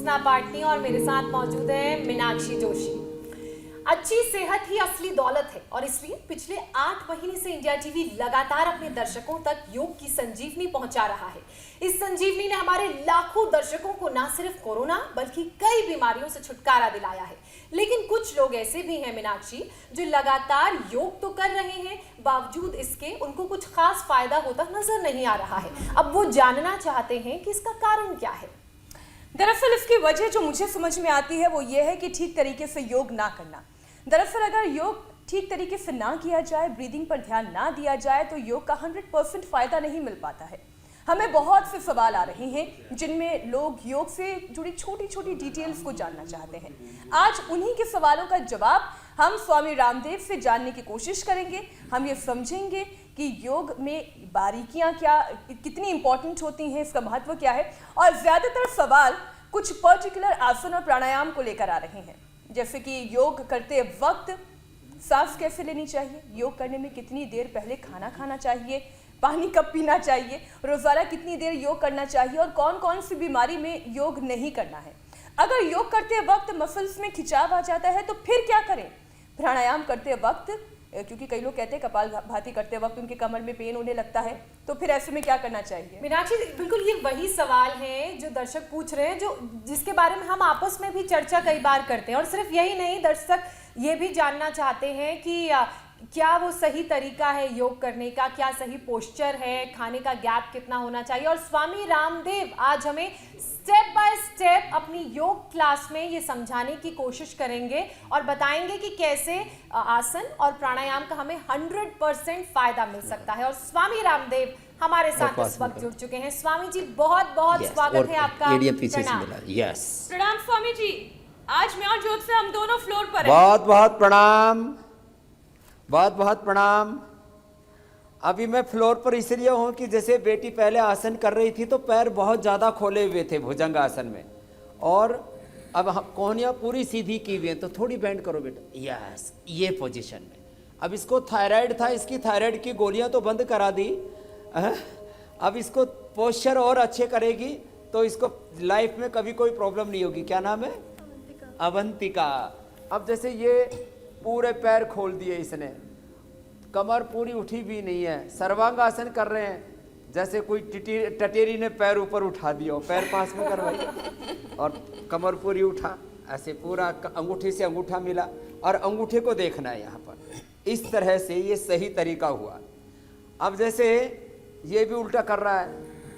ज्योत्सना पाटनी और मेरे साथ मौजूद है मीनाक्षी जोशी। अच्छी सेहत ही असली दौलत है और इसलिए पिछले 8 महीने से इंडिया टीवी लगातार अपने दर्शकों तक योग की संजीवनी पहुंचा रहा है। इस संजीवनी ने हमारे लाखों दर्शकों को न सिर्फ कोरोना बल्कि कई बीमारियों से छुटकारा दिलाया है। लेकिन कुछ लोग ऐसे भी हैं मीनाक्षी, जो लगातार योग तो कर रहे हैं, बावजूद इसके उनको कुछ खास फायदा होता नजर नहीं आ रहा है। अब वो जानना चाहते हैं कि इसका कारण क्या है। दरअसल इसकी वजह जो मुझे समझ में आती है वो ये है कि ठीक तरीके से योग ना करना। दरअसल अगर योग ठीक तरीके से ना किया जाए, ब्रीदिंग पर ध्यान ना दिया जाए तो योग का 100% फायदा नहीं मिल पाता है। हमें बहुत से सवाल आ रहे हैं जिनमें लोग योग से जुड़ी छोटी छोटी डिटेल्स को जानना चाहते हैं। आज उन्हीं के सवालों का जवाब हम स्वामी रामदेव से जानने की कोशिश करेंगे। हम ये समझेंगे कि योग में बारीकियां क्या, कितनी इंपॉर्टेंट होती हैं, इसका महत्व क्या है, और ज़्यादातर सवाल कुछ पर्टिकुलर आसन और प्राणायाम को लेकर आ रहे हैं। जैसे कि योग करते वक्त सांस कैसे लेनी चाहिए, योग करने में कितनी देर पहले खाना खाना चाहिए, पानी कब पीना चाहिए, रोज़ाना कितनी देर योग करना चाहिए और कौन कौन सी बीमारी में योग नहीं करना है। अगर योग करते वक्त मसल्स में खिंचाव आ जाता है तो फिर क्या करें। प्राणायाम करते वक्त, क्योंकि कई लोग कहते हैं कपालभाति करते वक्त उनके कमर में पेन होने लगता है, तो फिर ऐसे में क्या करना चाहिए। मीनाक्षी, बिल्कुल ये वही सवाल है जो दर्शक पूछ रहे हैं, जिसके बारे में हम आपस में भी चर्चा कई बार करते हैं। और सिर्फ यही नहीं, दर्शक ये भी जानना चाहते हैं कि क्या वो सही तरीका है योग करने का, क्या सही पोस्चर है, खाने का गैप कितना होना चाहिए। और स्वामी रामदेव आज हमें स्टेप बाय स्टेप अपनी योग क्लास में ये समझाने की कोशिश करेंगे और बताएंगे कि कैसे आसन और प्राणायाम का हमें 100% फायदा मिल सकता है। और स्वामी रामदेव हमारे साथ इस वक्त जुड़ चुके हैं। स्वामी जी, बहुत बहुत स्वागत है आपका। प्रणाम स्वामी जी। आज मैं और ज्योत से हम दोनों फ्लोर पर हैं। बहुत बहुत प्रणाम, बहुत बहुत प्रणाम। अभी मैं फ्लोर पर इसलिए हूँ कि जैसे बेटी पहले आसन कर रही थी तो पैर बहुत ज़्यादा खोले हुए थे भुजंग आसन में, और अब कोहनियाँ पूरी सीधी की हुई हैं, तो थोड़ी बेंड करो बेटा। यस, ये पोजीशन में। अब इसको थायराइड था, इसकी थायराइड की गोलियाँ तो बंद करा दी। अब इसको पोस्चर और अच्छे करेगी तो इसको लाइफ में कभी कोई प्रॉब्लम नहीं होगी। क्या नाम है? अवंतिका। अब जैसे ये पूरे पैर खोल दिए इसने, कमर पूरी उठी भी नहीं है, सर्वांग आसन कर रहे हैं जैसे कोई टटेरी ने पैर ऊपर उठा दिया, पैर पास में करवाई और कमर पूरी उठा, ऐसे पूरा अंगूठे से अंगूठा मिला और अंगूठे को देखना है यहाँ पर। इस तरह से ये सही तरीका हुआ। अब जैसे ये भी उल्टा कर रहा है,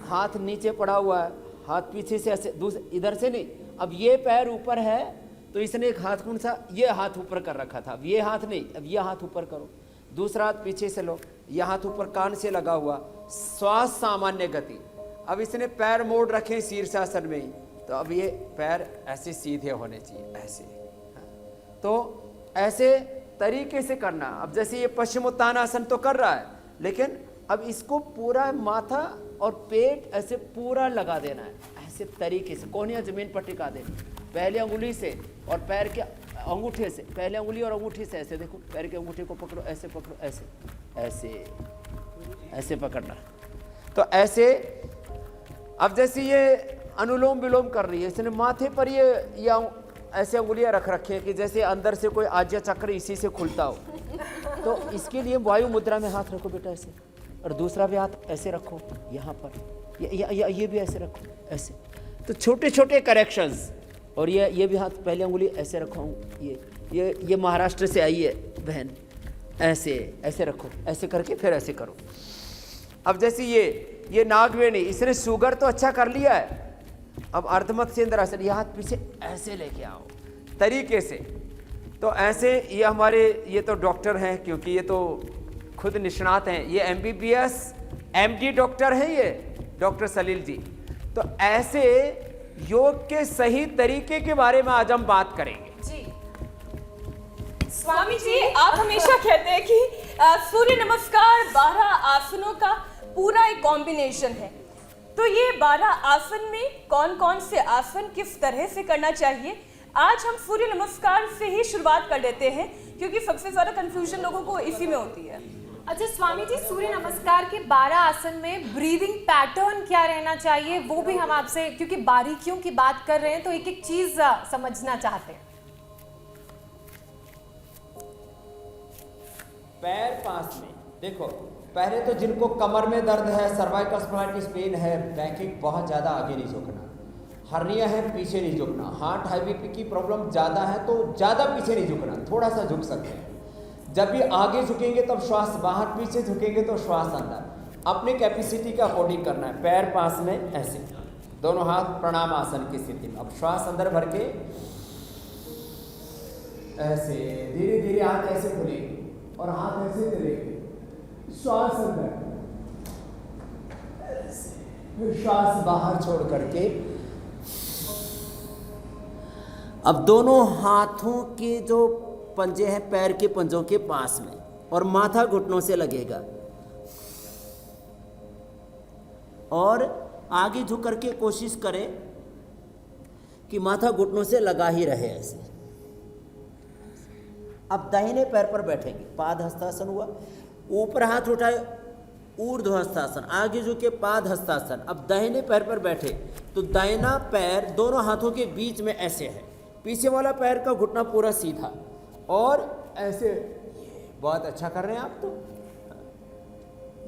हाथ नीचे पड़ा हुआ है, हाथ पीछे से ऐसे, इधर से नहीं। अब ये पैर ऊपर है तो इसने एक हाथ कौन सा, ये हाथ ऊपर कर रखा था, अब ये हाथ नहीं, अब ये हाथ ऊपर करो, दूसरा हाथ पीछे से लो, यह हाथ ऊपर कान से लगा हुआ, श्वास सामान्य गति। अब इसने पैर मोड़ रखे शीर्षासन में ही, तो अब ये पैर ऐसे सीधे होने चाहिए, ऐसे। तो ऐसे तरीके से करना। अब जैसे ये पश्चिमोत्तानासन तो कर रहा है, लेकिन अब इसको पूरा माथा और पेट ऐसे पूरा लगा देना है, ऐसे तरीके से कोहनियाँ जमीन पर टिका देना, पहले अंगुली से और पैर के अंगूठे से, पहले अंगुली और अंगूठी से ऐसे देखो, पैर के अंगूठे को पकड़ो, ऐसे पकड़ो, ऐसे ऐसे ऐसे पकड़ना। तो ऐसे। अब जैसे ये अनुलोम विलोम कर रही है, इसने माथे पर ये ऐसे अंगुलियां रख रखी है कि जैसे अंदर से कोई आज्ञा चक्र इसी से खुलता हो। तो इसके लिए वायु मुद्रा में हाथ रखो बेटा ऐसे, और दूसरा भी हाथ ऐसे रखो यहाँ पर, ये भी ऐसे रखो, ऐसे। तो छोटे छोटे करेक्शंस। और ये भी हाथ, पहले अंगुली ऐसे रखो, ये महाराष्ट्र से आई है बहन, ऐसे ऐसे रखो, ऐसे करके फिर ऐसे करो। अब जैसे ये नागवेणी, इसने शुगर तो अच्छा कर लिया है, अब अर्धमत सेंद्र आसन, ये हाथ पीछे ऐसे लेके आओ तरीके से। तो ऐसे ये हमारे, ये तो डॉक्टर हैं क्योंकि ये तो खुद निष्णात हैं, ये MBBS MD डॉक्टर हैं, ये डॉक्टर सलील जी। तो ऐसे योग के सही तरीके के बारे में आज हम बात करेंगे। जी स्वामी जी, आप हमेशा कहते हैं कि सूर्य नमस्कार 12 आसनों का पूरा एक कॉम्बिनेशन है। तो ये 12 आसन में कौन कौन से आसन किस तरह से करना चाहिए, आज हम सूर्य नमस्कार से ही शुरुआत कर लेते हैं, क्योंकि सबसे ज्यादा कंफ्यूजन लोगों को इसी में होती है। अच्छा स्वामी जी, सूर्य नमस्कार के 12 आसन में ब्रीदिंग पैटर्न क्या रहना चाहिए, वो भी हम आपसे, क्योंकि बारीकियों की बात कर रहे हैं तो एक एक चीज समझना चाहते हैं। पैर पास में देखो, पहले तो जिनको कमर में दर्द है, सर्वाइकल स्पॉन्डिलाइटिस पेन है, बैकिंग बहुत ज़्यादा आगे नहीं झुकना, हर्निया है पीछे नहीं झुकना, हार्ट हाई बीपी की प्रॉब्लम ज़्यादा है तो ज़्यादा पीछे नहीं झुकना, थोड़ा सा झुक सकते हैं। जब भी आगे झुकेंगे तब श्वास बाहर, पीछे झुकेंगे तो श्वास अंदर, अपने कैपेसिटी के अकॉर्डिंग करना है। पैर पास में ऐसे, दोनों हाथ प्रणाम आसन की स्थिति में। अब श्वास अंदर भर के ऐसे धीरे धीरे हाथ ऐसे खुलेंगे और हाथ ऐसे चलेंगे, श्वास अंदर, फिर श्वास बाहर छोड़ करके। अब दोनों हाथों के जो पंजे हैं पैर के पंजों के पास में, और माथा घुटनों से लगेगा, और आगे झुक करके कोशिश करें कि माथा घुटनों से लगा ही रहे ऐसे। अब दाहिने पैर पर बैठेंगे, पाद हस्तासन हुआ, ऊपर हाथ उठाए ऊर्ध्व हस्तासन, आगे झुके पाद हस्तासन। अब दाहिने पैर पर बैठे तो दाहिना पैर दोनों हाथों के बीच में ऐसे है, पीछे वाला पैर का घुटना पूरा सीधा और ऐसे। बहुत अच्छा कर रहे हैं आप। तो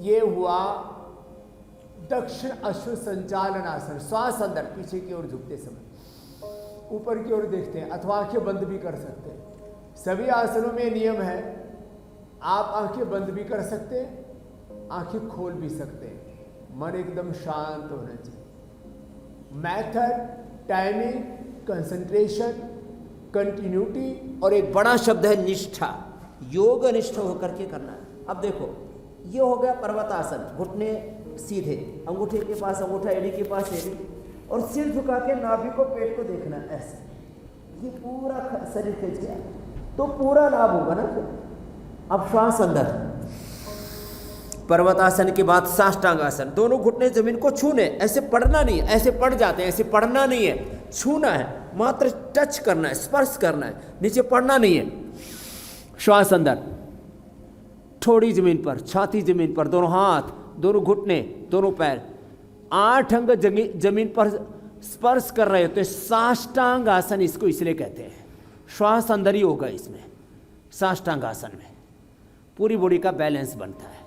ये हुआ दक्षिण अश्व संचालन आसन। श्वास अंदर, पीछे की ओर झुकते समय ऊपर की ओर देखते हैं, अथवा आंखें बंद भी कर सकते हैं। सभी आसनों में नियम है, आप आंखें बंद भी कर सकते हैं, आंखें खोल भी सकते हैं, मन एकदम शांत होना चाहिए। मेथड, टाइमिंग, कंसंट्रेशन, कंटिन्यूटी, और एक बड़ा शब्द है निष्ठा, योग निष्ठ होकर के करना है। अब देखो, ये हो गया पर्वतासन, घुटने सीधे, अंगूठे के पास अंगूठा, एड़ी के पास एड़ी, और सिर झुका के नाभि को, पेट को देखना ऐसे। ये पूरा शरीर खींच गया तो पूरा लाभ होगा ना। अब श्वास अंदर, पर्वतासन के बाद साष्टांग आसन, दोनों घुटने जमीन को छूने, ऐसे पड़ना नहीं है, ऐसे पड़ जाते हैं, ऐसे पड़ना नहीं है, छूना है, मात्र टच करना है, स्पर्श करना है, नीचे पड़ना नहीं है। श्वास अंदर, ठोड़ी जमीन पर, छाती जमीन पर, दोनों हाथ, दोनों घुटने, दोनों पैर 8 अंग जमीन पर स्पर्श कर रहे होते हैं। साष्टांग आसन इसको इसलिए कहते हैं। श्वास अंदर ही होगा इसमें, साष्टांग आसन में पूरी बॉडी का बैलेंस बनता है।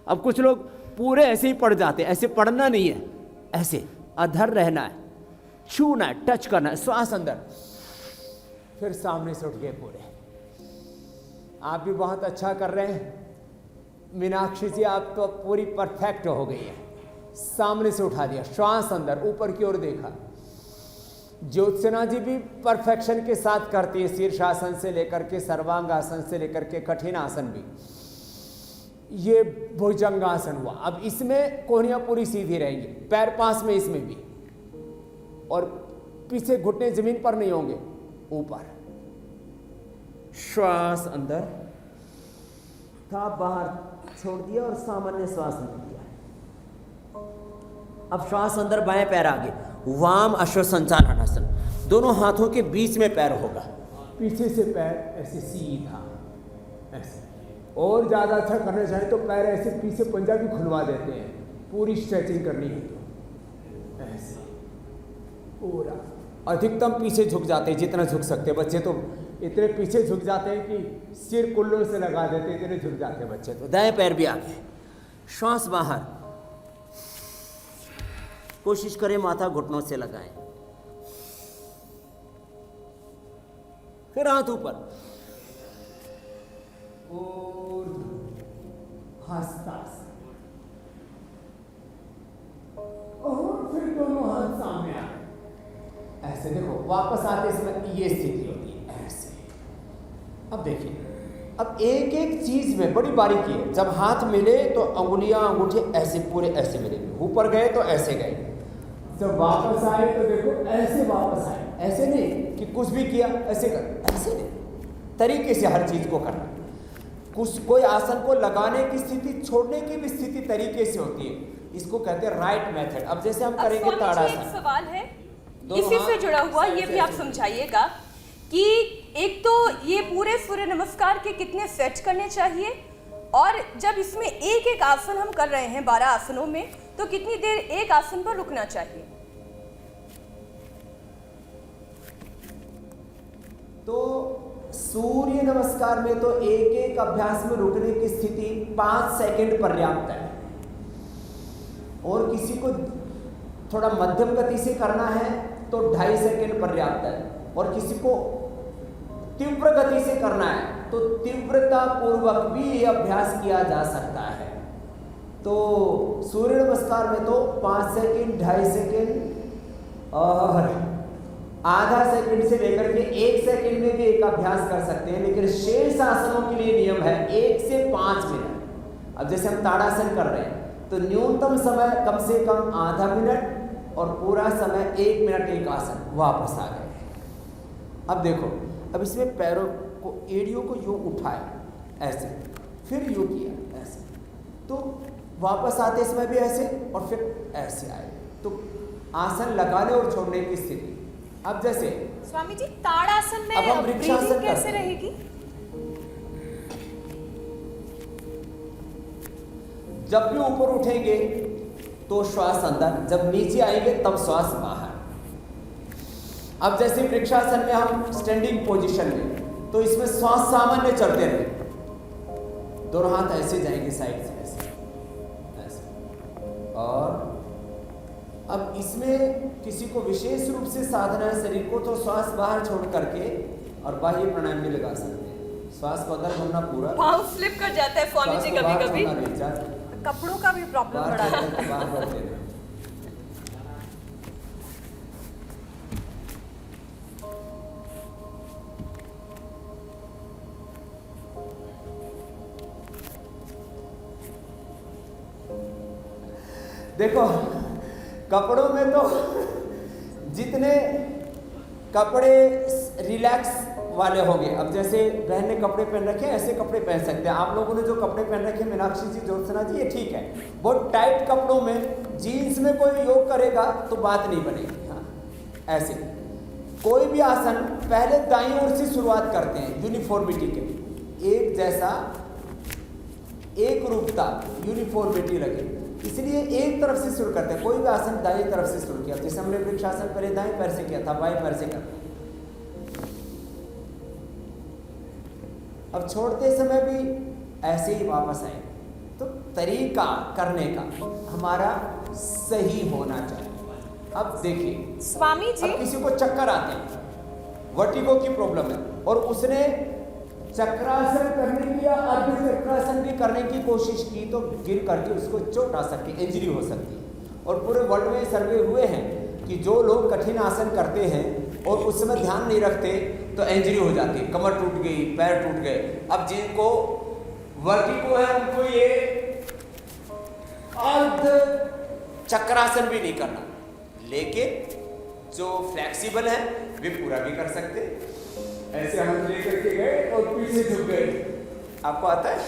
अब कुछ लोग पूरे ऐसे ही पड़ जाते हैं, ऐसे पड़ना नहीं है, ऐसे अधर रहना है, छूना है, टच करना है। श्वास अंदर, फिर सामने से उठ गए पूरे। आप भी बहुत अच्छा कर रहे हैं मीनाक्षी जी, आप तो पूरी परफेक्ट हो गई है। सामने से उठा दिया, श्वास अंदर, ऊपर की ओर देखा। ज्योत्सना जी भी परफेक्शन के साथ करती है, शीर्षासन से लेकर के सर्वांग आसन से लेकर के कठिन आसन भी। ये भुजंगासन हुआ। अब इसमें कोहनियां पूरी सीधी रहेंगी, पैर पास में इसमें भी, और पीछे घुटने जमीन पर नहीं होंगे, ऊपर। श्वास अंदर था, बाहर छोड़ दिया और सामान्य श्वास ले लिया। अब श्वास अंदर, बाएं पैर आगे, वाम अश्व संचालन आसन, दोनों हाथों के बीच में पैर होगा, पीछे से पैर ऐसे सीधा ऐसे। और ज़्यादा अच्छा करना चाहे तो पैर ऐसे पीछे पंजा भी खुलवा देते हैं, पूरी स्ट्रेचिंग करनी है तो ऐसे पूरा। अधिकतम पीछे झुक जाते हैं, जितना झुक सकते हैं। बच्चे तो इतने पीछे झुक जाते हैं कि सिर कुल्लों से लगा देते हैं, इतने झुक जाते हैं बच्चे तो। दाएं पैर भी आगे, श्वास बाहर, कोशिश करें माथा घुटनों से लगाएं, फिर हाथ ऊपर, हस्तासन, और फिर दोनों हाथ सामने आए ऐसे। देखो, वापस आते समय ये स्थिति होती है ऐसे। अब देखिए, अब एक एक चीज में बड़ी बारीकी है। जब हाथ मिले तो अंगुलियां, अंगूठे ऐसे पूरे ऐसे मिलेंगे, ऊपर गए तो ऐसे गए। जब वापस आए तो देखो ऐसे वापस आए, ऐसे नहीं कि कुछ भी किया ऐसे कर, ऐसे नहीं, तरीके से हर चीज को करना। कुछ कोई आसन को लगाने की स्थिति, छोड़ने की भी स्थिति तरीके से होती है, इसको कहते हैं राइट मेथड। अब जैसे हम करेंगे ताड़ासन। एक सवाल है इसी से जुड़ा हुआ, ये भी आप समझाइएगा कि एक तो ये पूरे सूर्य नमस्कार के कितने सेट करने चाहिए, और जब इसमें एक एक आसन हम कर रहे हैं 12 आसनों में, तो कितनी देर एक आसन पर रुकना चाहिए? तो सूर्य नमस्कार में तो एक एक अभ्यास में रुकने की स्थिति 5 सेकंड पर्याप्त है, और किसी को थोड़ा मध्यम गति से करना है तो 2.5 सेकंड पर्याप्त है, और किसी को तीव्र गति से करना है तो तीव्रता पूर्वक भी ये अभ्यास किया जा सकता है। तो सूर्य नमस्कार में तो 5 सेकंड, 2.5 सेकंड और आधा सेकंड से लेकर के 1 सेकंड में भी एक अभ्यास कर सकते हैं, लेकिन शेष आसनों के लिए नियम है 1 से 5 मिनट। अब जैसे हम ताड़ासन कर रहे हैं तो न्यूनतम समय कम से कम आधा मिनट और पूरा समय 1 मिनट एक आसन, वापस आ गए। अब देखो, अब इसमें पैरों को, एड़ियों को यूं उठाया ऐसे, फिर यूं किया ऐसे, तो वापस आते समय भी ऐसे और फिर ऐसे आए, तो आसन लगाने और छोड़ने की स्थिति। अब जैसे स्वामी जी ताड़ासन में अब हम वृक्षासन ब्रीदिंग कैसे करते हैं। रहेगी? जब भी ऊपर उठेंगे तो श्वास अंदर, जब नीचे आएंगे तब श्वास बाहर। अब जैसे वृक्षासन में हम स्टैंडिंग पोजीशन में, तो इसमें श्वास सामान्य चलते रहे, दोनों हाथ ऐसे जाएंगे साइड से ऐसे ऐसे। और अब इसमें किसी को विशेष रूप से साधना है शरीर को, तो श्वास बाहर छोड़ करके और बाह्य प्राणायाम भी लगा सकते हैं। श्वास को अंदर भरना पूरा, पाँव स्लिप कर जाता है स्वामी जी कभी कभी। कपड़ों का भी प्रॉब्लम बड़ा है। देखो कपड़ों में तो जितने कपड़े रिलैक्स वाले होंगे, अब जैसे बहन ने कपड़े पहन रखे हैं ऐसे कपड़े पहन सकते हैं। आप लोगों ने जो कपड़े पहन रखे हैं मीनाक्षी जी, ज्योत्सना जी, ये ठीक है। बहुत टाइट कपड़ों में जीन्स में कोई योग करेगा तो बात नहीं बनेगी। हाँ, ऐसे कोई भी आसन पहले दाईं ओर से शुरुआत करते हैं यूनिफॉर्मिटी के लिए, एक जैसा, एक रूपता, यूनिफॉर्मिटी रखे, इसलिए एक तरफ से शुरू करते हैं। कोई भी आसन दाईं तरफ से शुरू किया, जैसे हमने वृक्षासन पहले दाएं पैर से किया था, बाएं पैर से करते हैं। अब छोड़ते समय भी ऐसे ही वापस आए, तो तरीका करने का हमारा सही होना चाहिए। अब देखिए स्वामी जी, अब किसी को चक्कर आते हैं, वर्टिगो की प्रॉब्लम है, और उसने चक्रासन करने की या अर्ध चक्रासन भी करने की कोशिश की तो गिर करके उसको चोट आ सकती है, इंजरी हो सकती है। और पूरे वर्ल्ड में सर्वे हुए हैं कि जो लोग कठिन आसन करते हैं और उस समय ध्यान नहीं रखते तो इंजरी हो जाती है, कमर टूट गई, पैर टूट गए। अब जिनको वर्टिगो है उनको ये अर्ध चक्रासन भी नहीं करना, लेकिन जो फ्लेक्सिबल है वे पूरा भी कर सकते। ऐसे हम लेकर के गए और पीछे झुक गए, आपको आता है?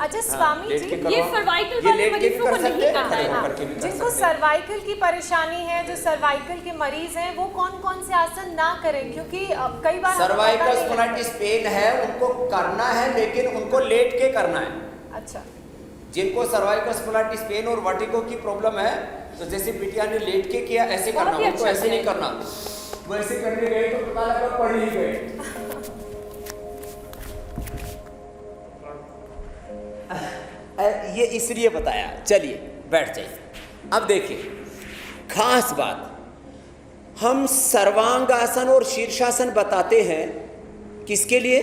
अच्छा स्वामी जी, ये सर्वाइकल वाले मरीजों को नहीं करना है। जिनको सर्वाइकल की परेशानी है, जो सर्वाइकल के मरीज हैं, वो कौन कौन से आसन ना करें? क्योंकि कई बार सर्वाइकल स्पॉन्डिलाइटिस पेन है उनको करना है, लेकिन उनको लेट के करना है। अच्छा, जिनको सर्वाइकल स्पॉन्डिलाइटिस पेन और वर्टिगो की प्रॉब्लम है, तो जैसे बिटिया ने लेट के किया ऐसे करना, उनको ऐसे नहीं करना। वैसे करने गए तो पता लगा पड़ ही गए। ये इसलिए बताया। चलिए बैठ जाइए। अब देखिए खास बात, हम सर्वांगासन और शीर्षासन बताते हैं किसके लिए?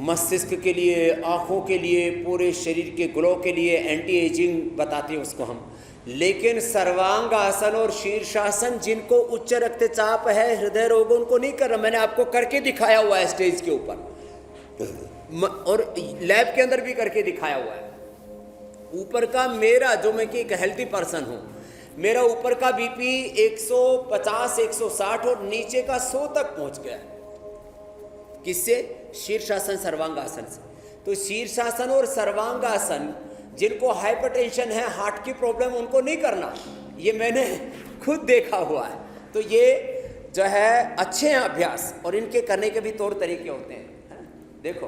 मस्तिष्क के लिए, आँखों के लिए, पूरे शरीर के ग्लो के लिए, एंटी एजिंग बताते हैं उसको हम। लेकिन सर्वांगासन और शीर्षासन जिनको उच्च रक्तचाप है, हृदय रोग, उनको नहीं कर रहा। मैंने आपको करके दिखाया हुआ है स्टेज के ऊपर और लैब के अंदर भी करके दिखाया हुआ है। ऊपर का मेरा, जो मैं कि एक हेल्थी पर्सन हूँ, मेरा ऊपर का बीपी 150 160 और नीचे का 100 तक पहुँच गया। किससे? शीर्षासन सर्वांगासन से। तो शीर्षासन और सर्वांगासन जिनको हाइपरटेंशन है, हार्ट की प्रॉब्लम, उनको नहीं करना। ये मैंने खुद देखा हुआ है। तो ये जो है अच्छे हैं अभ्यास, और इनके करने के भी तौर तरीके होते हैं। देखो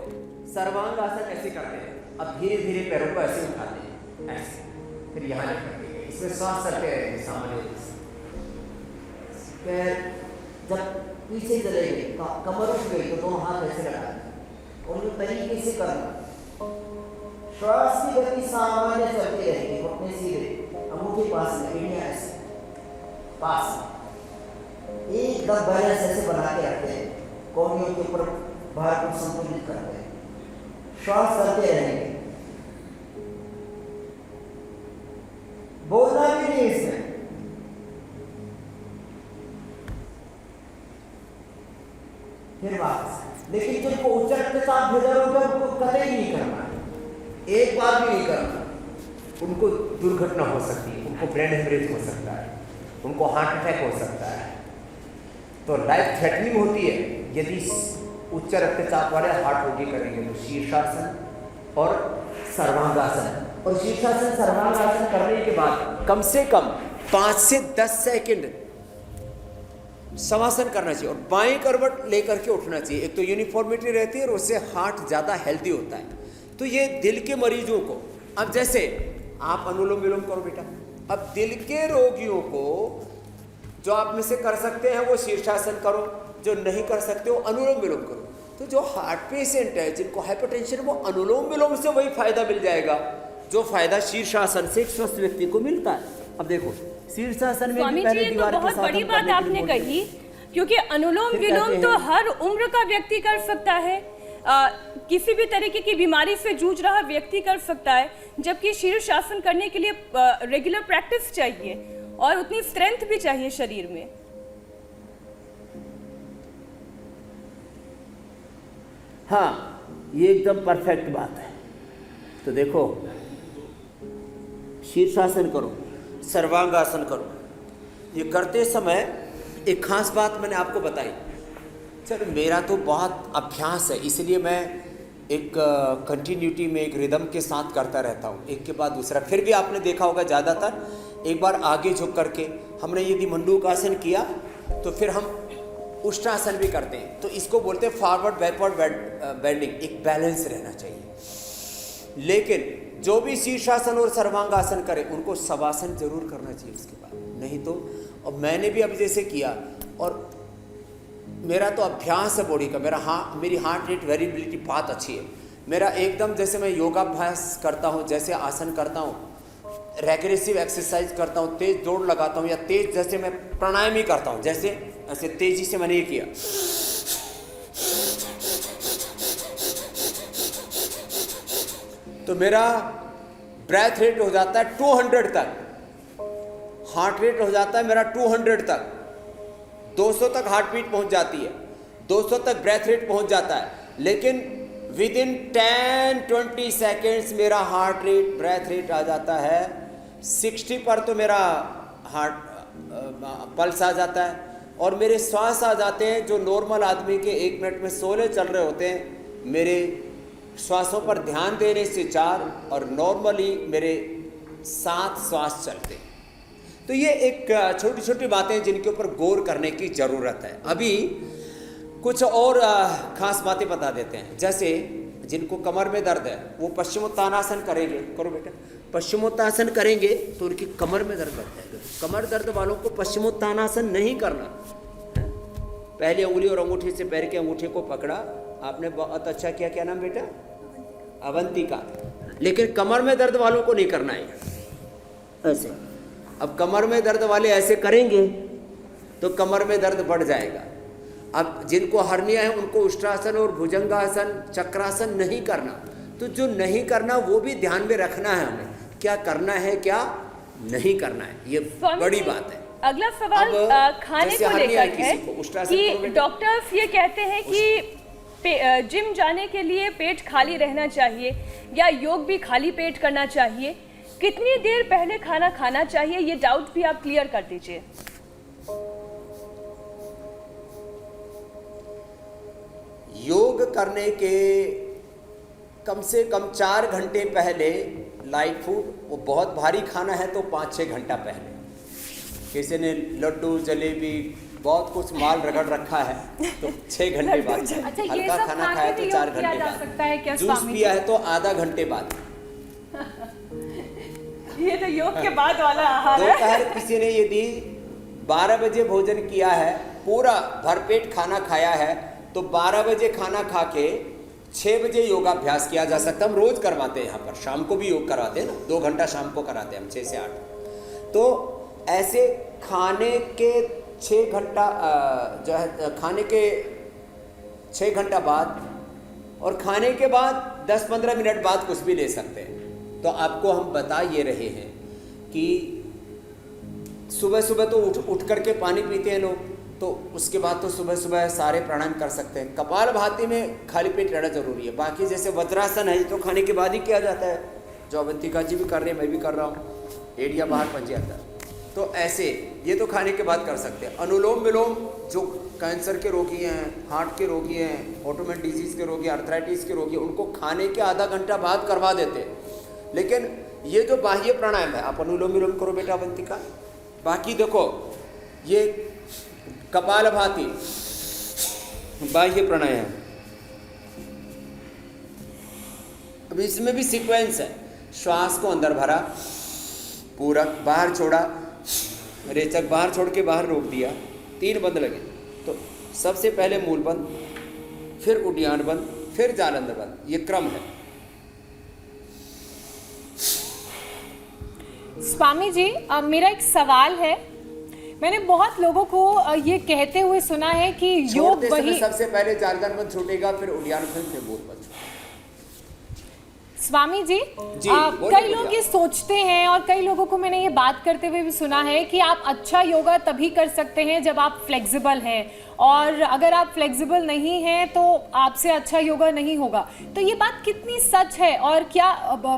सर्वांग आसन ऐसे करते हैं, अब धीरे धीरे पैरों को ऐसे उठाते हैं, ऐसे, फिर यहाँ रखेंगे, इसमें सांस करते रहेंगे सामने पैर जब पीछे चलेंगे, कमर उठ गई तो दोनों हाथ ऐसे लगाना और जो तरीके से करना, श्वास की गति सामान्य चलती रहेगी, अपने सीधे अंगूठे पास में, एड़ियां ऐसे पास में, एकदम बैलेंस ऐसे बना के रखते हैं, कोहनियों के ऊपर भार को संतुलित करते हैं, श्वास करते रहेंगे, बोलना भी नहीं इसमें, फिर वापस। लेकिन जिनको उच्च रक्तचाप हो जाए उनको कतई नहीं करना, एक बार भी नहीं करना, उनको दुर्घटना हो सकती है, उनको ब्रेन हेमरेज हो सकता है, उनको हार्ट अटैक हो सकता है, तो लाइफ थ्रेटनिंग होती है यदि उच्च रक्तचाप वाले हार्ट रोगी करेंगे। तो शीर्षासन और सर्वांगासन, और शीर्षासन सर्वांगासन करने के बाद कम से कम 5 से 10 सेकंड शवासन करना चाहिए और बाएं करवट लेकर के उठना चाहिए। एक तो यूनिफॉर्मिटी रहती है और उससे हार्ट ज़्यादा हेल्दी होता है। तो ये दिल के मरीजों को, अब जैसे आप अनुलोम विलोम करो बेटा, अब दिल के रोगियों को जो आप में से कर सकते हैं वो शीर्षासन करो, जो नहीं कर सकते हो अनुलोम विलोम करो। तो जो हार्ट पेशेंट है, जिनको हाइपरटेंशन, वो अनुलोम विलोम से वही फायदा मिल जाएगा जो फायदा शीर्षासन से एक स्वस्थ व्यक्ति को मिलता है। अब देखो शीर्षासन में स्वामी भी पहले जी, दीवार तो के बहुत साथ बड़ी हम बात करने के आपने लिए बोलते कही, हैं। क्योंकि अनुलोम फिर विलोम कहते तो हैं- हर उम्र का व्यक्ति कर सकता है, किसी भी तरीके की बीमारी से जूझ रहा व्यक्ति कर सकता है, जबकि शीर्षासन करने के लिए रेगुलर प्रैक्टिस चाहिए और उतनी स्ट्रेंथ भी चाहिए शरीर में। हाँ, ये एकदम परफेक्ट बात है। तो देखो शीर्षासन करो, सर्वांगासन करो, ये करते समय एक खास बात मैंने आपको बताई। चलो मेरा तो बहुत अभ्यास है, इसलिए मैं एक कंटिन्यूटी में, एक रिदम के साथ करता रहता हूँ, एक के बाद दूसरा। फिर भी आपने देखा होगा ज़्यादातर एक बार आगे झुक करके हमने यदि मंडूकासन किया तो फिर हम उष्टासन भी करते हैं। तो इसको बोलते हैं फॉरवर्ड बैकवर्ड बेंडिंग, एक बैलेंस रहना चाहिए। लेकिन जो भी शीर्षासन और सर्वांगासन करे उनको शवासन जरूर करना चाहिए उसके बाद, नहीं तो। और मैंने भी अभी जैसे किया, और मेरा तो अभ्यास है बॉडी का, मेरी हार्ट रेट वेरिएबिलिटी बहुत अच्छी है। मेरा एकदम जैसे मैं योगाभ्यास करता हूँ, जैसे आसन करता हूँ, रेग्रेसिव एक्सरसाइज करता हूँ, तेज दौड़ लगाता हूँ, या तेज जैसे मैं प्राणायाम ही करता हूँ, जैसे ऐसे तेजी से मैंने ये किया, तो मेरा ब्रेथ रेट हो जाता है 200 तक, हार्ट रेट हो जाता है मेरा 200 तक, 200 तक हार्ट बीट पहुंच जाती है, 200 तक ब्रेथ रेट पहुंच जाता है। लेकिन विद इन 10-20 सेकेंड्स मेरा हार्ट रेट, ब्रेथ रेट आ जाता है 60 पर, तो मेरा हार्ट पल्स आ जाता है और मेरे श्वास आ जाते हैं जो नॉर्मल आदमी के 1 मिनट में 16 चल रहे होते हैं, मेरे श्वासों पर ध्यान देने से 4 और नॉर्मली मेरे 7 श्वास चलते हैं। तो ये एक छोटी छोटी बातें जिनके ऊपर गौर करने की ज़रूरत है। अभी कुछ और खास बातें बता देते हैं। जैसे जिनको कमर में दर्द है वो पश्चिमोत्तानासन करेंगे, करो बेटा, पश्चिमोत्तानासन करेंगे तो उनकी कमर में दर्द बढ़ जाएगा। कमर दर्द वालों को पश्चिमोत्तानासन नहीं करना। पहले उंगली और अंगूठे से पैर के अंगूठे को पकड़ा, आपने बहुत अच्छा किया। क्या नाम बेटा? अवंतिका। लेकिन कमर में दर्द वालों को नहीं करना है ऐसे। अब कमर में दर्द वाले ऐसे करेंगे तो कमर में दर्द बढ़ जाएगा। अब जिनको हर्निया है उनको उष्ट्रासन और भुजंगासन, चक्रासन नहीं करना। तो जो नहीं करना वो भी ध्यान में रखना है हमें, क्या करना है क्या नहीं करना है, ये बड़ी बात है। अगला सवाल खाने को लेकर है कि डॉक्टर्स ये कहते हैं कि जिम जाने के लिए पेट खाली रहना चाहिए या योग भी खाली पेट करना चाहिए, कितनी देर पहले खाना खाना चाहिए, ये डाउट भी आप क्लियर कर दीजिए। योग करने के कम से कम 4 घंटे पहले लाइट फूड, वो बहुत भारी खाना है तो 5-6 घंटा पहले। किसी ने लड्डू, जलेबी, बहुत कुछ माल रगड़ रखा है तो 6 घंटे बाद। अच्छा, ये हल्का सब खाना खा खाया के तो भी 4 योग किया घंटे जा सकता है क्या बाद, जूस स्वामी पिया जी? है तो आधा घंटे बाद। ये तो योग के बाद वाला आहार है। दोपहर किसी ने यदि 12 बजे भोजन किया है, पूरा भरपेट खाना खाया है, तो 12 बजे खाना खा के 6 बजे योगाभ्यास किया जा सकता है। हम रोज करवाते हैं यहाँ पर, शाम को भी योग करवाते हैं ना, 2 घंटा शाम को कराते हैं हम 6 से 8। तो ऐसे खाने के 6 घंटा जो है, खाने के 6 घंटा बाद और खाने के बाद 10-15 मिनट बाद कुछ भी ले सकते हैं। तो आपको हम बता ये रहे हैं कि सुबह सुबह तो उठ करके पानी पीते हैं लोग, तो उसके बाद तो सुबह सुबह सारे प्राणायाम कर सकते हैं। कपालभाति में खाली पेट रहना जरूरी है। बाकी जैसे वज्रासन है तो खाने के बाद ही किया जाता है, जो अवंतिका जी भी कर रहे हैं, मैं भी कर रहा हूँ, एड़िया बाहर पहुँच जाता है। तो ऐसे ये तो खाने के बाद कर सकते हैं। अनुलोम विलोम जो कैंसर के रोगी हैं, हार्ट के रोगी हैं, ऑटोमेन डिजीज़ के रोगी, आर्थराइटिस के रोगी, उनको खाने के आधा घंटा बाद करवा देते हैं। लेकिन ये जो बाह्य प्राणायाम है, आप अनुलोम विलोम करो बेटा अवंतिका। बाकी देखो ये कपालभाति बाह्य प्राणायाम, अब इसमें भी सीक्वेंस है। श्वास को अंदर भरा, पूरक बाहर छोड़ा, रेचक बाहर छोड़ के बाहर रोक दिया, 3 बंद लगे। तो सबसे पहले मूल बंद, फिर उड्डयन बंद, फिर जालंधर बंद, ये क्रम है। स्वामी जी, मेरा एक सवाल है। मैंने बहुत लोगों को ये कहते हुए सुना है कि योग छोड़ते समय वही, सबसे पहले जालंधर बंद छूटेगा, फिर उड्डयन बंद, फिर मूल बंद। स्वामी जी, बोलिए, कई लोग ये सोचते हैं और कई लोगों को मैंने ये बात करते हुए भी सुना है कि आप अच्छा योगा तभी कर सकते हैं जब आप फ्लेक्सिबल हैं, और अगर आप फ्लेक्सिबल नहीं हैं तो आपसे अच्छा योगा नहीं होगा। तो ये बात कितनी सच है, और क्या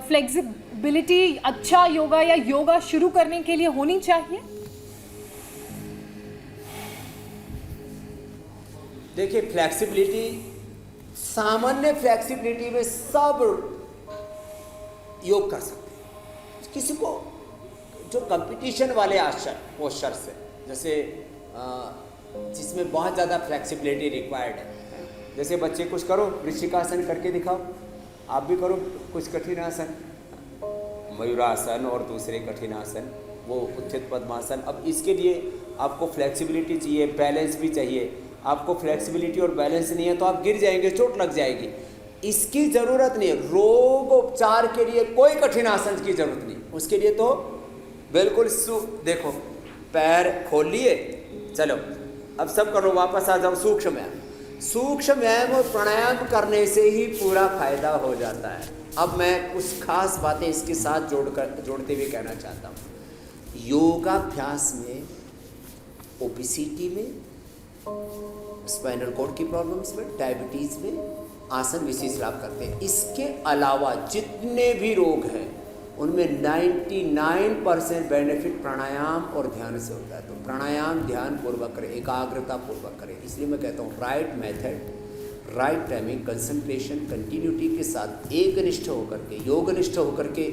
फ्लेक्सिबिलिटी अच्छा योगा या योगा शुरू करने के लिए होनी चाहिए? देखिए, फ्लेक्सिबिलिटी, सामान्य फ्लेक्सिबिलिटी में सब योग कर सकते हैं। किसी को जो कंपटीशन वाले आसन पोस्चर से, जैसे जिसमें बहुत ज़्यादा फ्लेक्सिबिलिटी रिक्वायर्ड है, जैसे बच्चे कुछ करो, वृश्चिकासन करके दिखाओ, आप भी करो कुछ कठिन आसन, मयूरासन और दूसरे कठिन आसन, वो उत्थित पद्मासन। अब इसके लिए आपको फ्लेक्सिबिलिटी चाहिए, बैलेंस भी चाहिए। आपको फ्लेक्सिबिलिटी और बैलेंस नहीं है तो आप गिर जाएंगे, चोट लग जाएगी। इसकी ज़रूरत नहीं है। रोग उपचार के लिए कोई कठिन आसन की जरूरत नहीं, उसके लिए तो बिल्कुल देखो, पैर खोल लिए, चलो अब सब करो, वापस आ जाओ सूक्ष्म व्यायाम। सूक्ष्म व्यायाम और प्राणायाम करने से ही पूरा फायदा हो जाता है। अब मैं कुछ खास बातें इसके साथ जोड़ते हुए कहना चाहता हूँ। योगाभ्यास में, ओबेसिटी में, स्पाइनल कॉर्ड की प्रॉब्लम्स में, डायबिटीज़ में आसन विशेष लाभ करते हैं। इसके अलावा जितने भी रोग हैं उनमें 99% बेनिफिट प्राणायाम और ध्यान से होता है। तो प्राणायाम ध्यान पूर्वक करें, एकाग्रता पूर्वक करें। इसलिए मैं कहता हूँ right method, right timing, concentration, continuity के साथ एकनिष्ठ होकर के, योगनिष्ठ होकर के,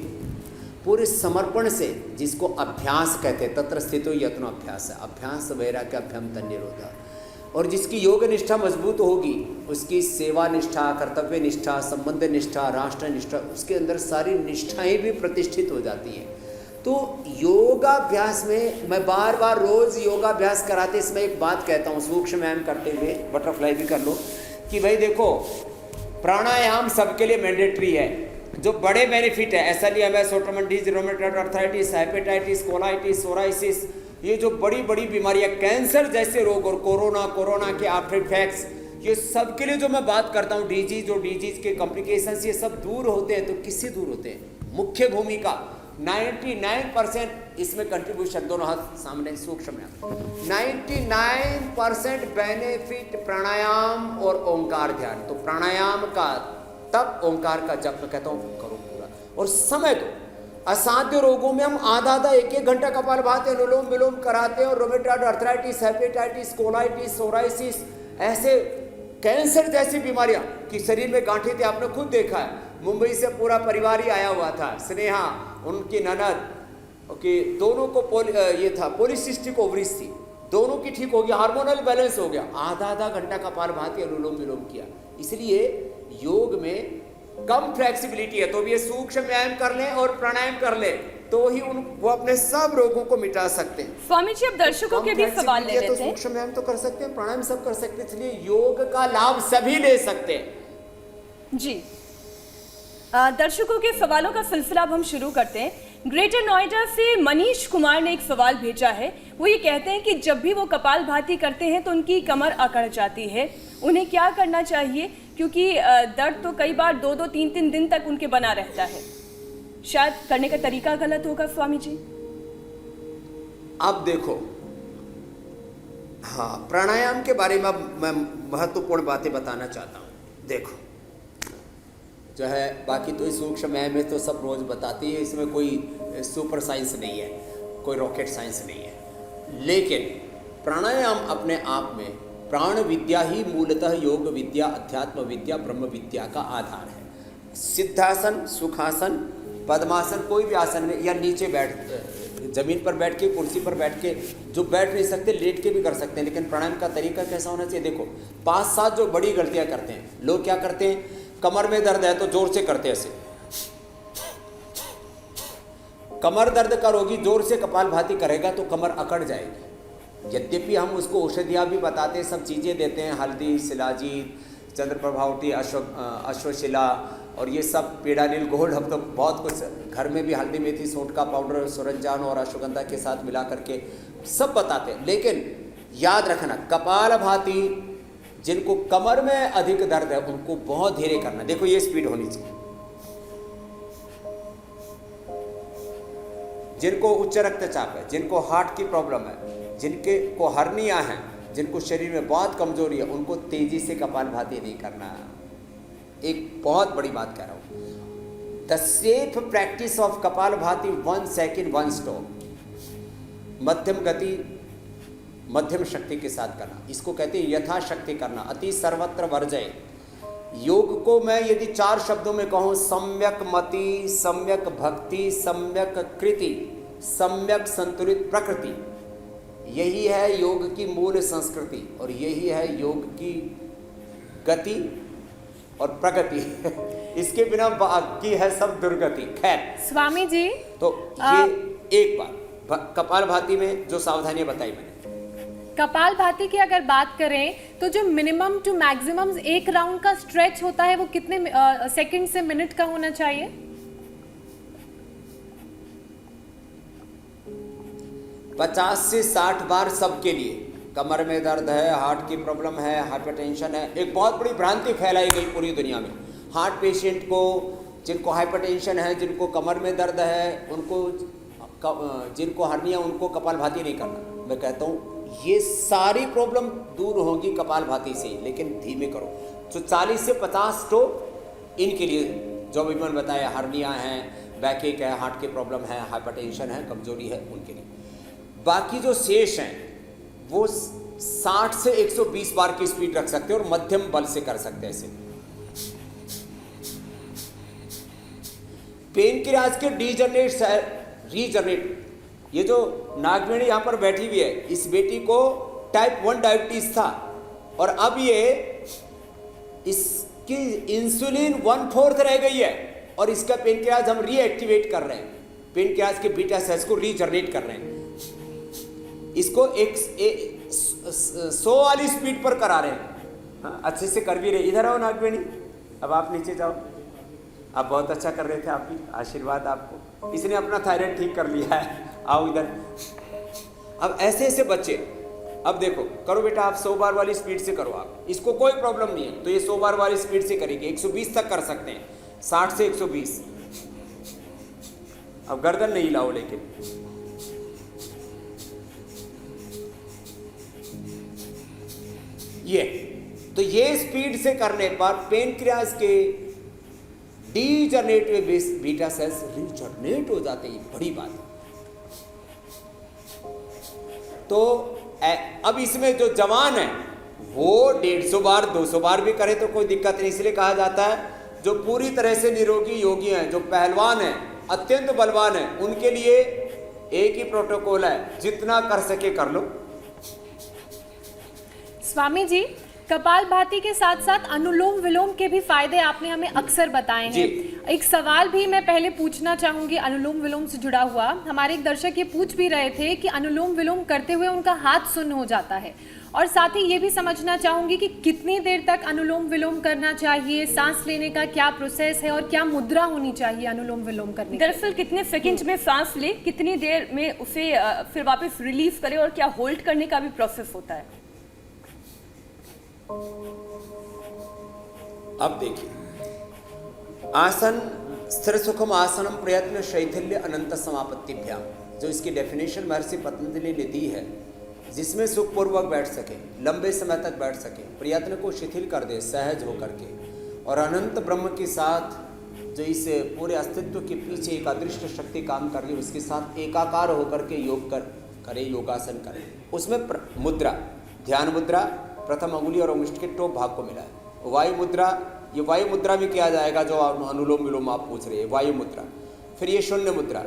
पूरे समर्पण से, जिसको अभ्यास कहते हैं, तत्र स्थितो यत्नो अभ्यास है, अभ्यास वैराग्य अभ्यम तन्निरोधा। और जिसकी योग निष्ठा मजबूत होगी, उसकी सेवा निष्ठा, कर्तव्य निष्ठा, संबंध निष्ठा, राष्ट्र निष्ठा, उसके अंदर सारी निष्ठाएं भी प्रतिष्ठित हो जाती हैं। तो योगाभ्यास में मैं बार बार रोज़ योगाभ्यास कराते इसमें एक बात कहता हूँ, सूक्ष्म व्यायाम करते हुए, बटरफ्लाई भी कर लो, कि भाई देखो, प्राणायाम सबके लिए मैंडेटरी है। जो बड़े बेनिफिट है, SLEMS, autoimmune disease, rheumatoid arthritis, hepatitis, colitis, psoriasis, ये जो बड़ी बड़ी बीमारियां, कैंसर जैसे रोग और कोरोना के आफ्टर इफेक्ट्स, ये सब के लिए जो मैं बात करता हूँ, डिजीज के कॉम्प्लिकेशंस, ये सब दूर होते हैं। तो किससे दूर होते हैं? मुख्य भूमिका 99% इसमें कंट्रीब्यूशन, दोनों हाथ सामने, सूक्ष्म में 99% बेनिफिट प्राणायाम और ओंकार ध्यान। तो प्राणायाम का तब, ओंकार का जप, मैं कहता हूँ करो पूरा, और समय दो। असाध्य रोगों में हम आधा 1-1 घंटा कपालभाति, अनुलोम विलोम कराते हैं, और rheumatoid arthritis, hepatitis, colitis, psoriasis, ऐसे कैंसर जैसी बीमारियां कि शरीर में गांठें थी, आपने खुद देखा है। मुंबई से पूरा परिवार ही आया हुआ था, स्नेहा, उनकी ननद, कि दोनों को ये था, पॉलीसिस्टिक ओवरीज थी, दोनों की ठीक हो गया, हार्मोनल बैलेंस हो गया। आधा आधा घंटा कपालभाति अनुलोम विलोम किया। इसलिए योग में कम फ्लेक्सिबिलिटी है, तो भी ये सूक्ष्म व्यायाम कर लें और प्राणायाम कर लें तो ही वो अपने सब रोगों को मिटा सकते हैं। स्वामी जी, अब दर्शकों के भी सवाल ले लेते तो हैं। सूक्ष्म व्यायाम तो कर सकते हैं, प्राणायाम सब कर सकते हैं, इसलिए योग का लाभ सभी ले सकते हैं। जी, दर्शकों के सवालों का सिलसिला अब हम शुरू करते हैं। ग्रेटर नोएडा से मनीष कुमार ने एक सवाल भेजा है। वो ये कहते हैं कि जब भी वो कपालभाति करते हैं तो उनकी कमर अकड़ जाती है, उन्हें क्या करना चाहिए? क्योंकि दर्द तो कई बार 2-2, 3-3 दिन तक उनके बना रहता है। शायद करने का तरीका गलत होगा स्वामी जी। अब देखो, हाँ, प्राणायाम के बारे में अब मैं महत्वपूर्ण बातें बताना चाहता हूँ। देखो जो है, बाकी तो सूक्ष्म व्यायाम में तो सब रोज बताती है, इसमें कोई सुपर साइंस नहीं है, कोई रॉकेट साइंस नहीं है। लेकिन प्राणायाम अपने आप में, प्राण विद्या ही मूलतः योग विद्या, अध्यात्म विद्या, ब्रह्म विद्या का आधार है। सिद्धासन, सुखासन, पद्मासन, कोई भी आसन में, या नीचे जमीन पर बैठ के, कुर्सी पर बैठ के, जो बैठ नहीं सकते लेट के भी कर सकते हैं। लेकिन प्राणायाम का तरीका कैसा होना चाहिए? देखो, 5-7 जो बड़ी गलतियां करते हैं लोग, क्या करते हैं? कमर में दर्द है तो जोर से करते हैं ऐसे। कमर दर्द का रोगी जोर से कपालभाति करेगा तो कमर अकड़ जाएगी। यद्यपि हम उसको औषधियाँ भी बताते हैं, सब चीज़ें देते हैं, हल्दी, शिलाजीत, चंद्रप्रभावटी, अश्वशिला और ये सब, पीड़ानील गोल्ड, हम तो बहुत कुछ घर में भी हल्दी, मेथी, सोंठ का पाउडर, सुरंजान और अश्वगंधा के साथ मिला करके सब बताते हैं। लेकिन याद रखना, कपालभाति जिनको कमर में अधिक दर्द है उनको बहुत धीरे करना। देखो ये स्पीड होनी चाहिए। जिनको उच्च रक्तचाप है, जिनको हार्ट की प्रॉब्लम है, जिनके को हर्निया है, जिनको शरीर में बहुत कमजोरी है, उनको तेजी से कपालभाति नहीं करना। एक बहुत बड़ी बात कह रहा हूं, the safe practice of kapalbhati 1 second 1 stop, मध्यम गति, मध्यम शक्ति के साथ करना, इसको कहते हैं यथाशक्ति करना, अति सर्वत्र वर्जय। योग को मैं यदि 4 शब्दों में कहूँ, सम्यक मति, सम्यक भक्ति, सम्यक कृति, सम्यक संतुलित प्रकृति, यही है योग की मूल संस्कृति और यही है योग की गति और प्रगति। इसके बिना बाकी है सब दुर्गति। खैर स्वामी जी, तो ये एक बात कपालभाति में जो सावधानियां बताई मैंने। कपालभाति की अगर बात करें तो जो मिनिमम टू मैक्सिमम एक राउंड का स्ट्रेच होता है वो कितने सेकंड से मिनट का होना चाहिए? 50 से 60 बार सबके लिए। कमर में दर्द है, हार्ट की प्रॉब्लम है, हाइपरटेंशन है। एक बहुत बड़ी भ्रांति फैलाई गई पूरी दुनिया में, हार्ट पेशेंट को, जिनको हाइपरटेंशन है, जिनको कमर में दर्द है, उनको, जिनको हर्निया, उनको कपालभाति नहीं करना। मैं कहता हूँ ये सारी प्रॉब्लम दूर होगी कपालभाति से, लेकिन धीमे करो। तो 40 से 50 तो इनके लिए, जो भी मैंने बताया, हर्निया है, बैकएक है, हार्ट की प्रॉब्लम है, हाइपरटेंशन है, कमजोरी है, उनके लिए। बाकी जो शेष हैं वो 60 से 120 बार की स्पीड रख सकते हैं और मध्यम बल से कर सकते हैं ऐसे। पेनक्रियाज के रीजनरेट, ये जो नागवेणी यहाँ पर बैठी हुई है, इस बेटी को टाइप 1 डायबिटीज था और अब ये इसकी इंसुलिन 1/4 रह गई है और इसका पेनक्रियाज हम रीएक्टिवेट कर रहे हैं, पेनक्रियाज के बीटा सेल्स को रीजनरेट कर रहे हैं, इसको 100 वाली स्पीड पर करा रहे हैं। हाँ, अच्छे से कर भी रहे। इधर आओ नागवेणी, अब आप नीचे जाओ। आप बहुत अच्छा कर रहे थे, आपकी आशीर्वाद आपको। इसने अपना थायराइड ठीक कर लिया है। आओ इधर। अब ऐसे ऐसे बच्चे, अब देखो, करो बेटा, आप 100 बार वाली स्पीड से करो। आप, इसको कोई प्रॉब्लम नहीं है तो ये 100 बार वाली स्पीड से करेंगे। 120 तक कर सकते हैं, 60 से 120। अब गर्दन नहीं हिलाओ, लेकिन ये स्पीड से करने पर पेनक्रियाज के डीजनरेट बीटा सेल्स रीजनरेट हो जाते हैं। बड़ी बात है। तो अब इसमें जो जवान है वो 150 बार 200 बार भी करे तो कोई दिक्कत नहीं। इसलिए कहा जाता है जो पूरी तरह से निरोगी योगी हैं, जो पहलवान हैं, अत्यंत बलवान हैं, उनके लिए एक ही प्रोटोकॉल है, जितना कर सके कर लो। स्वामी जी, कपालभाति के साथ साथ अनुलोम विलोम के भी फायदे आपने हमें अक्सर बताए हैं। एक सवाल भी मैं पहले पूछना चाहूंगी अनुलोम विलोम से जुड़ा हुआ। हमारे एक दर्शक ये पूछ भी रहे थे कि अनुलोम विलोम करते हुए उनका हाथ सुन्न हो जाता है, और साथ ही ये भी समझना चाहूंगी कि कितनी देर तक अनुलोम विलोम करना चाहिए, सांस लेने का क्या प्रोसेस है और क्या मुद्रा होनी चाहिए अनुलोम विलोम करने के लिए? दरअसल कितने सेकंड में सांस ले, कितनी देर में उसे फिर वापस रिलीज करे, और क्या होल्ड करने का भी प्रोसेस होता है? अब देखिए, आसन स्थिर सुखम आसनम प्रयत्न शैथिल्य अनंत समापत्तिभ्याम, जो इसकी डेफिनेशन महर्षि पतंजलि ने दी है, जिसमें सुखपूर्वक बैठ सके, लंबे समय तक बैठ सके, प्रयत्न को शिथिल कर दे सहज होकर के, और अनंत ब्रह्म के साथ जो इस पूरे अस्तित्व के पीछे एक अदृश्य शक्ति काम कर रही है उसके साथ एकाकार होकर के योग करे, योगासन करे। उसमें मुद्रा, ध्यान मुद्रा, प्रथम अंगुली और अंगुष्ठ के टॉप भाग को मिला है। वायु मुद्रा, ये वायु मुद्रा भी किया जाएगा जो अनुलोम विलोम आप पूछ रहे हैं, वायु मुद्रा। फिर ये शून्य मुद्रा,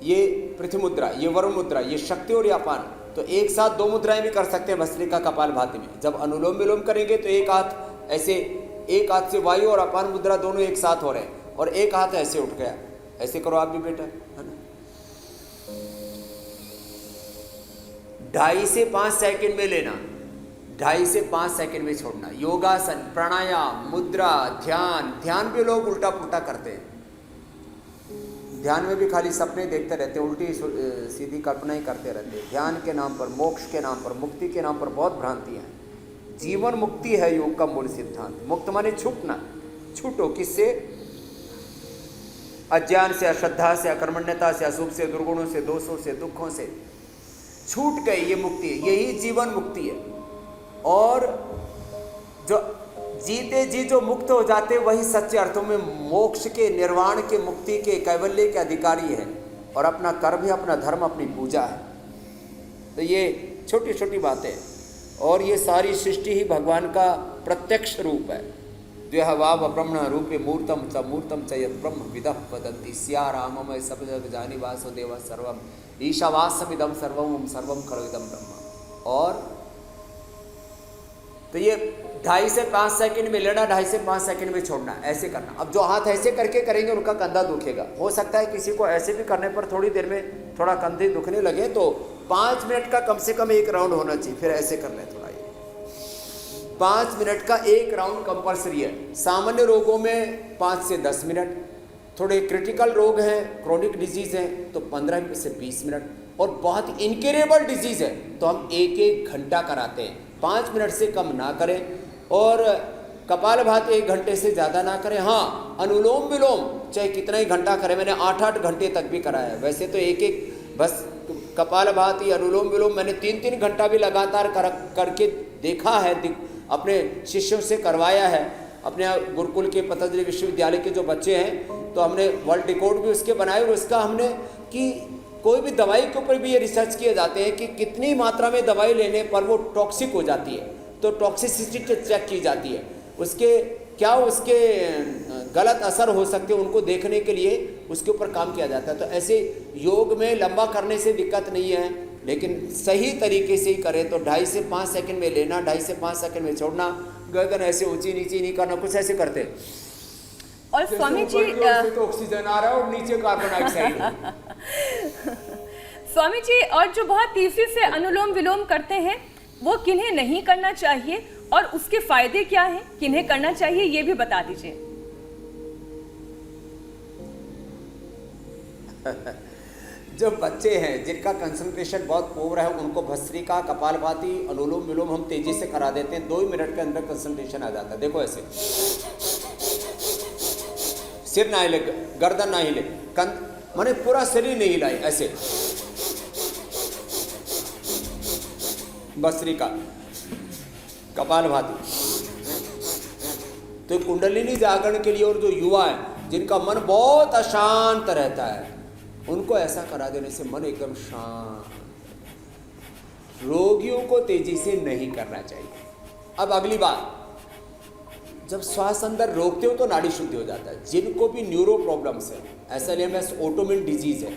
ये पृथ्वी मुद्रा, ये वरुण मुद्रा, ये शक्ति और अपान। तो एक साथ दो मुद्राएं भी कर सकते हैं भस्त्रिका कपालभाति में। जब अनुलोम विलोम करेंगे तो एक हाथ ऐसे, एक हाथ से वायु और अपान मुद्रा दोनों एक साथ हो रहे हैं, और एक हाथ ऐसे उठ गया। ऐसे करो आप भी बेटा, है ना। 2.5 से 5 सेकंड में लेना, 2.5 से 5 सेकंड में छोड़ना। योगासन, प्राणायाम, मुद्रा, ध्यान भी लोग उल्टा पुल्टा करते हैं। ध्यान में भी खाली सपने देखते रहते हैं, उल्टी सीधी कल्पना ही करते रहते हैं। ध्यान के नाम पर, मोक्ष के नाम पर, मुक्ति के नाम पर बहुत भ्रांतियां हैं। जीवन मुक्ति है योग का मूल सिद्धांत। मुक्त माने छूटना, छूटो किससे? अज्ञान से, अश्रद्धा से, अकर्मण्यता से, अशुभ से, दुर्गुणों से, दोषों से, दुखों से छूट गए, ये मुक्ति है, यही जीवन मुक्ति है। और जो जीते जी जो मुक्त हो जाते वही सच्चे अर्थों में मोक्ष के, निर्वाण के, मुक्ति के, कैवल्य के अधिकारी है, और अपना कर्म ही अपना धर्म, अपनी पूजा है। तो ये छोटी छोटी बातें, और ये सारी सृष्टि ही भगवान का प्रत्यक्ष रूप है। द्व्यहवाव ब्रह्मण रूपे मूर्तम च यत् ब्रह्म विदः वदन्ति स्या राममय सब जग जानी वासुदेव सर्वम ईशावासमिदं सर्वम सर्वम खलविदं ब्रह्म। और तो ये 2.5 से 5 सेकंड में लेना, 2.5 से 5 सेकंड में छोड़ना, ऐसे करना। अब जो हाथ ऐसे करके करेंगे उनका कंधा दुखेगा। हो सकता है किसी को ऐसे भी करने पर थोड़ी देर में थोड़ा कंधे दुखने लगे, तो 5 मिनट का कम से कम एक राउंड होना चाहिए। फिर ऐसे कर लें थोड़ा, ये 5 मिनट का एक राउंड कंपल्सरी है। सामान्य रोगों में 5 से 10 मिनट, थोड़े क्रिटिकल रोग हैं, क्रोनिक डिजीज हैं, तो 15 से 20 मिनट, और बहुत इनक्यूरेबल डिजीज है तो हम 1-1 घंटा कराते हैं। 5 मिनट से कम ना करें, और कपालभाति 1 घंटे से ज़्यादा ना करें। हाँ, अनुलोम विलोम चाहे कितना ही घंटा करें, मैंने 8-8 घंटे तक भी कराया है। वैसे तो एक बस कपालभाति, अनुलोम विलोम मैंने 3-3 घंटा भी लगातार करके देखा है, अपने शिष्यों से करवाया है। अपने गुरुकुल के पतंजलि विश्वविद्यालय के जो बच्चे हैं, तो हमने वर्ल्ड रिकॉर्ड भी उसके बनाए, और उसका हमने कि कोई भी दवाई के ऊपर भी ये रिसर्च किए जाते हैं कि कितनी मात्रा में दवाई लेने पर वो टॉक्सिक हो जाती है, तो टॉक्सिसिटी चेक की जाती है, उसके क्या उसके गलत असर हो सकते हैं उनको देखने के लिए उसके ऊपर काम किया जाता है। तो ऐसे योग में लंबा करने से दिक्कत नहीं है, लेकिन सही तरीके से ही करें तो 2.5 से 5 सेकंड में लेना, 2.5 से 5 सेकंड में छोड़ना। गर्दन ऐसे ऊंची नीची नहीं करना, कुछ ऐसे करते। और स्वामी जी, तो ऑक्सीजन आ रहा है और नीचे कार्बन डाइऑक्साइड। स्वामी जी, और जो बहुत तेजी से अनुलोम विलोम करते हैं वो किन्हें नहीं करना चाहिए, और उसके फायदे क्या हैं, किन्हें करना चाहिए, ये भी बता दीजिए। जो बच्चे हैं जिनका कंसंट्रेशन बहुत पोर है, उनको भस्त्रिका, कपालभाति, अनुलोम विलोम हम तेजी से करा देते हैं। 2 मिनट के अंदर कंसंट्रेशन आ जाता है। देखो ऐसे, सिर ना हिले, गर्दन ना हिले, माने पूरा शरीर नहीं हिलाए, ऐसे भस्त्रिका, कपालभाति। तो कुंडलिनी जागरण के लिए, और जो युवा है जिनका मन बहुत अशांत रहता है, उनको ऐसा करा देने से मन एकदम शांत। रोगियों को तेजी से नहीं करना चाहिए। अब अगली बात, जब श्वास अंदर रोकते हो तो नाड़ी शुद्धि हो जाता है। जिनको भी न्यूरो प्रॉब्लम्स है, SLMS ऑटोमिन डिजीज है,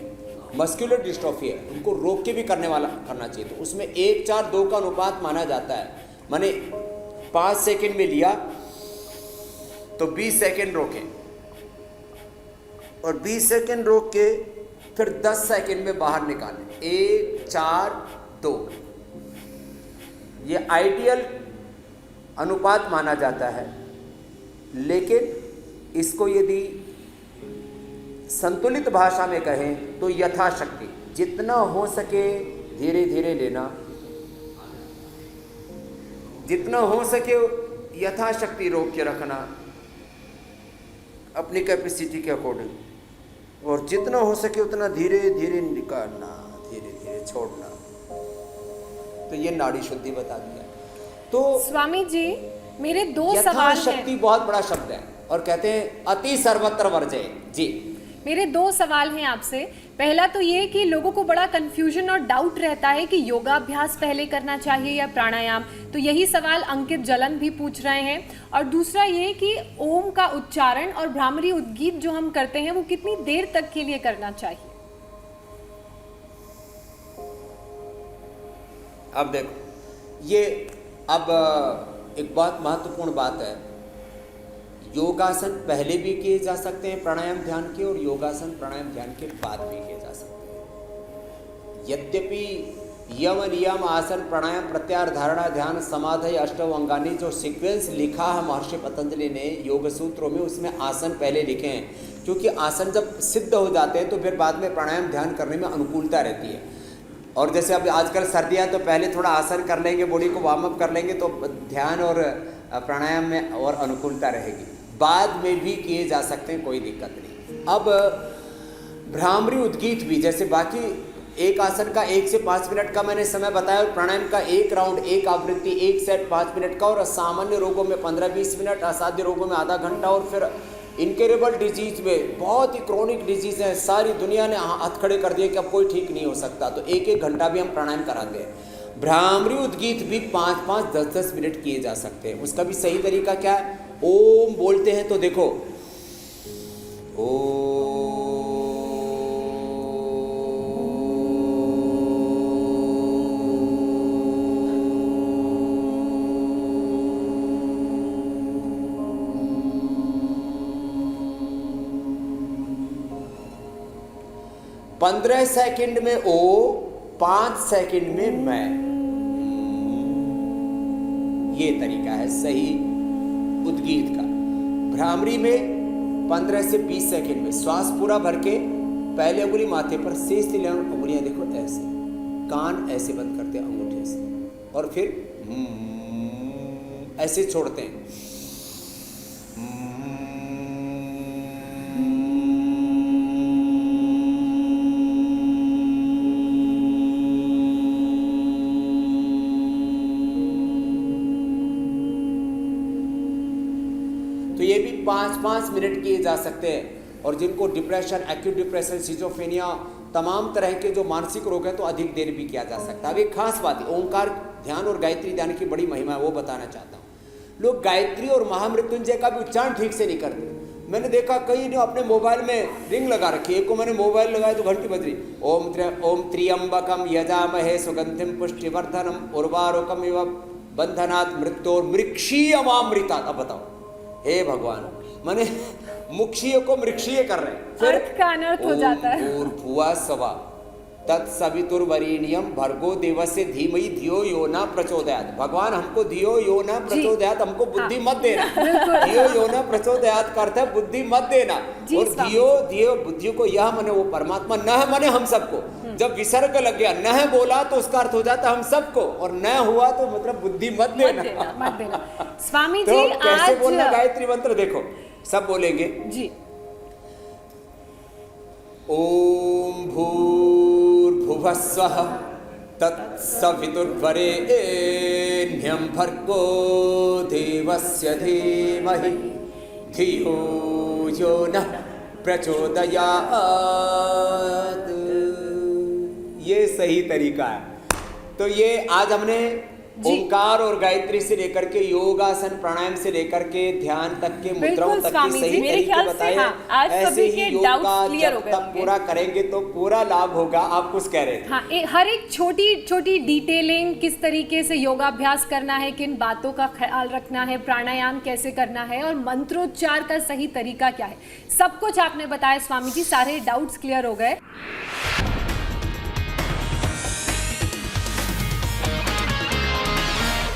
मस्कुलर डिस्ट्रॉफी है, उनको रोक के भी करना चाहिए। तो उसमें 1:4:2 का अनुपात माना जाता है। माने 5 सेकंड में लिया तो 20 सेकंड रोके और 20 सेकंड रोक के फिर 10 सेकंड में बाहर निकालें। 1 4 2 ये आइडियल अनुपात माना जाता है, लेकिन इसको यदि संतुलित भाषा में कहें तो यथाशक्ति जितना हो सके धीरे धीरे लेना, जितना हो सके यथाशक्ति रोक के रखना अपनी कैपेसिटी के अकॉर्डिंग, और जितना हो सके उतना धीरे धीरे निकालना, धीरे धीरे छोड़ना। तो ये नाड़ी शुद्धि बता दिया। तो स्वामी जी मेरे 2 सवाल हैं। यथाशक्ति बहुत बड़ा शब्द है और कहते हैं अति सर्वत्र वर्जय। जी मेरे 2 सवाल हैं आपसे। पहला तो ये कि लोगों को बड़ा कंफ्यूजन और डाउट रहता है कि योगाभ्यास पहले करना चाहिए या प्राणायाम, तो यही सवाल अंकित जलन भी पूछ रहे हैं। और दूसरा ये कि ओम का उच्चारण और भ्रामरी उद्गीत जो हम करते हैं वो कितनी देर तक के लिए करना चाहिए? अब देखो ये अब एक बहुत महत्वपूर्ण बात है, योगासन पहले भी किए जा सकते हैं प्राणायाम ध्यान के, और योगासन प्राणायाम ध्यान के बाद भी किए जा सकते हैं। यद्यपि यम नियम आसन प्राणायाम प्रत्याहार धारणा ध्यान समाधि अष्टव अंगानी जो सीक्वेंस लिखा है महर्षि पतंजलि ने योग सूत्रों में, उसमें आसन पहले लिखे हैं, क्योंकि आसन जब सिद्ध हो जाते हैं तो फिर बाद में प्राणायाम ध्यान करने में अनुकूलता रहती है। और जैसे अब आजकल सर्दियाँ तो पहले थोड़ा आसन कर लेंगे, बॉडी को वार्म अप कर लेंगे, तो ध्यान और प्राणायाम में और अनुकूलता रहेगी। बाद में भी किए जा सकते हैं, कोई दिक्कत नहीं। अब भ्रामरी उद्गीत भी, जैसे बाकी एक आसन का 1 से 5 मिनट का मैंने समय बताया, और प्राणायाम का 1 राउंड 1 आवृत्ति 1 सेट 5 मिनट का, और सामान्य रोगों में 15-20 मिनट, असाध्य रोगों में आधा घंटा, और फिर इनक्योरेबल डिजीज में बहुत ही क्रोनिक डिजीज है, सारी दुनिया ने हाथ खड़े कर दिए कि अब कोई ठीक नहीं हो सकता, तो 1-1 घंटा भी हम प्राणायाम कराते हैं। भ्रामरी उद्गीत भी 5-5 10-10 मिनट किए जा सकते हैं। उसका भी सही तरीका क्या है? ओम बोलते हैं तो देखो ओम, पंद्रह सेकंड में ओ, 5 सेकंड में मैं। ये तरीका है सही उद्गीत का। भ्रामरी में 15 से 20 सेकंड में श्वास पूरा भर के पहले उंगली माथे पर, शेष 3 उंगलियां देखो ऐसे, कान ऐसे बंद करते हैं अंगूठे से, और फिर ऐसे छोड़ते हैं। तो ये भी 5-5 मिनट किए जा सकते हैं। और जिनको डिप्रेशन, एक्यूट डिप्रेशन, सिजोफ्रेनिया, तमाम तरह के जो मानसिक रोग हैं तो अधिक देर भी किया जा सकता है। अब एक खास बात है, ओंकार ध्यान और गायत्री ध्यान की बड़ी महिमा है, वो बताना चाहता हूँ। लोग गायत्री और महामृत्युंजय का भी उच्चारण ठीक से नहीं करते। मैंने देखा कई ने अपने मोबाइल में रिंग लगा रखी है, एक को मैंने मोबाइल लगाया तो घंटी बज रही, ओम त्र्यंबकम यजामहे सुगंधिम पुष्टिवर्धनम उर्वारुकम इव बंधनात् मृत्योर्मृक्षीयमामृतात्। अब बताओ, हे भगवान, माने मुक्षीय को मृक्षीय कर रहे हैं। फिर अर्थ का अनर्थ हो जाता है। भूर्भुवः स्वः तत्सवितुर्वरेण्यं भर्गो देवस्य धीमहि धियो यो न प्रचोदयात्। भगवान हमको धियो यो न प्रचोदयात्, हमको बुद्धि मत देना। धियो यो न प्रचोदयात् का अर्थ है बुद्धि मत देना। और धियो बुद्धि को यह माने वो परमात्मा, न माने हम सबको। जब विसर्ग लग गया, न बोला तो उसका अर्थ हो जाता हम सबको, और न हुआ तो मतलब बुद्धि मत देना। स्वामी तो जी कैसे आज बोलना गायत्री मंत्र, देखो सब बोलेंगे जी। ओम भूर्भुवः स्वः तत्सवितुर्वरेण्यं भर्गो देवस्य धीमहि धियो यो नः प्रचोदयात्। ये सही तरीका है। तो ये आज हमने ओंकार और गायत्री से लेकर के योगासन प्राणायाम से लेकर के ध्यान तक के मुद्राओं बिल्कुल तक स्वामी के जी, सही मेरे तरीके ख्याल से बताए हाँ, आज ऐसे सभी ही के योग doubts का clear हो जब गए तक होंगे। पूरा करेंगे तो पूरा लाभ होगा। आप कुछ कह रहे थे। हाँ, हर एक छोटी छोटी डिटेलिंग, किस तरीके से योगाभ्यास करना है, किन बातों का ख्याल रखना है, प्राणायाम कैसे करना है और मंत्रोच्चार का सही तरीका क्या है, सब कुछ आपने बताया स्वामी जी। सारे डाउट्स क्लियर हो गए।